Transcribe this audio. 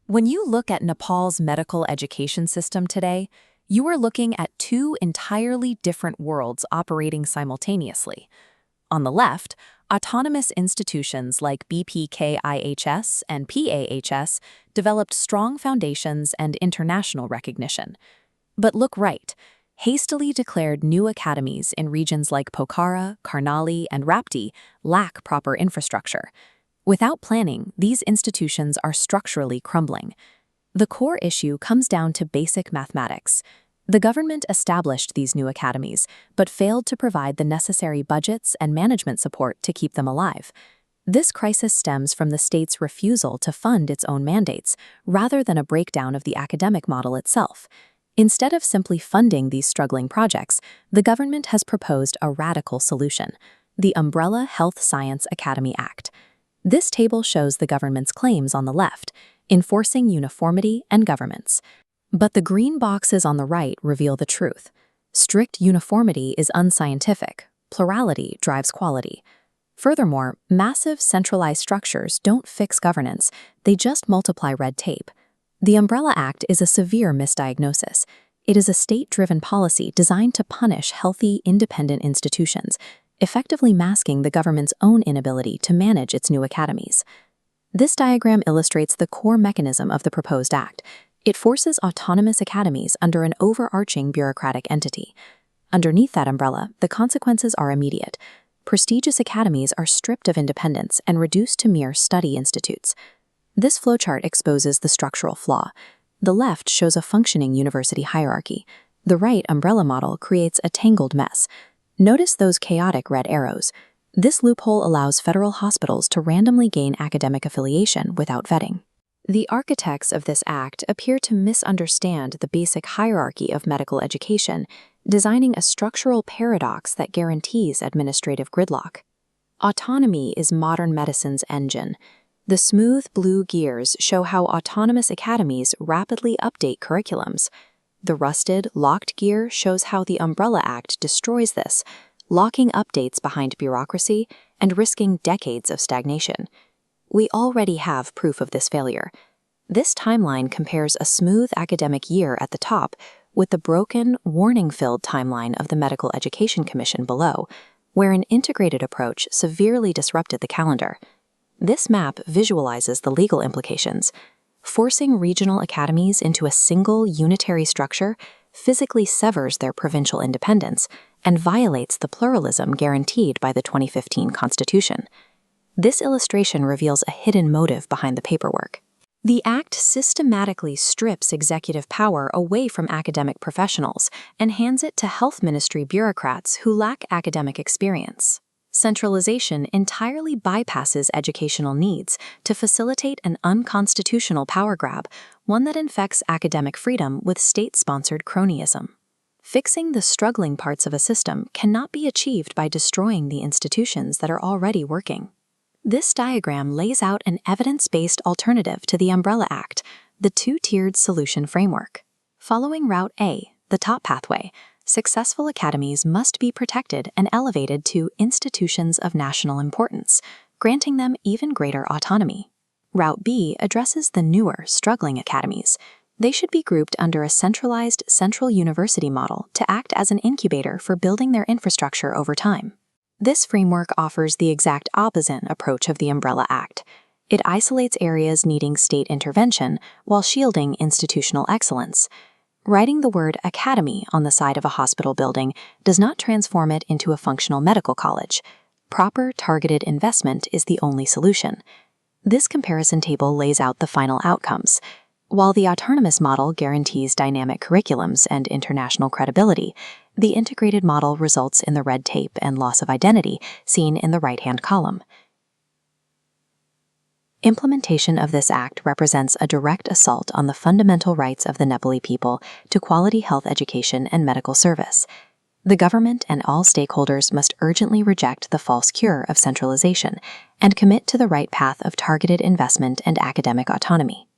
When you look at Nepal's medical education system today, you are looking at two entirely different worlds operating simultaneously. On the left, autonomous institutions like BPKIHS and PAHS developed strong foundations and international recognition. But look right, hastily declared new academies in regions like Pokhara, Karnali, and Rapti lack proper infrastructure. Without planning, these institutions are structurally crumbling. The core issue comes down to basic mathematics. The government established these new academies, but failed to provide the necessary budgets and management support to keep them alive. This crisis stems from the state's refusal to fund its own mandates, rather than a breakdown of the academic model itself. Instead of simply funding these struggling projects, the government has proposed a radical solution: the Umbrella Health Science Academy Act. This table shows the government's claims on the left, enforcing uniformity and governance. But the green boxes on the right reveal the truth. Strict uniformity is unscientific. Plurality drives quality. Furthermore, massive centralized structures don't fix governance, they just multiply red tape. The Umbrella Act is a severe misdiagnosis. It is a state-driven policy designed to punish healthy, independent institutions, effectively masking the government's own inability to manage its new academies. This diagram illustrates the core mechanism of the proposed act. It forces autonomous academies under an overarching bureaucratic entity. Underneath that umbrella, the consequences are immediate. Prestigious academies are stripped of independence and reduced to mere study institutes. This flowchart exposes the structural flaw. The left shows a functioning university hierarchy. The right umbrella model creates a tangled mess. Notice those chaotic red arrows. This loophole allows federal hospitals to randomly gain academic affiliation without vetting. The architects of this act appear to misunderstand the basic hierarchy of medical education, designing a structural paradox that guarantees administrative gridlock. Autonomy is modern medicine's engine. The smooth blue gears show how autonomous academies rapidly update curriculums. The rusted, locked gear shows how the Umbrella Act destroys this, locking updates behind bureaucracy and risking decades of stagnation. We already have proof of this failure. This timeline compares a smooth academic year at the top with the broken, warning-filled timeline of the Medical Education Commission below, where an integrated approach severely disrupted the calendar. This map visualizes the legal implications. Forcing regional academies into a single unitary structure physically severs their provincial independence and violates the pluralism guaranteed by the 2015 Constitution. This illustration reveals a hidden motive behind the paperwork. The Act systematically strips executive power away from academic professionals and hands it to health ministry bureaucrats who lack academic experience. Centralization entirely bypasses educational needs to facilitate an unconstitutional power grab, one that infects academic freedom with state-sponsored cronyism. Fixing the struggling parts of a system cannot be achieved by destroying the institutions that are already working. This diagram lays out an evidence-based alternative to the Umbrella Act, the two-tiered solution framework. Following Route A, the top pathway, successful academies must be protected and elevated to institutions of national importance, granting them even greater autonomy. Route B addresses the newer, struggling academies. They should be grouped under a centralized central university model to act as an incubator for building their infrastructure over time. This framework offers the exact opposite approach of the Umbrella Act. It isolates areas needing state intervention while shielding institutional excellence. Writing the word academy on the side of a hospital building does not transform it into a functional medical college. Proper targeted investment is the only solution. This comparison table lays out the final outcomes. While the autonomous model guarantees dynamic curriculums and international credibility, the integrated model results in the red tape and loss of identity seen in the right-hand column. Implementation of this act represents a direct assault on the fundamental rights of the Nepali people to quality health education and medical service. The government and all stakeholders must urgently reject the false cure of centralization and commit to the right path of targeted investment and academic autonomy.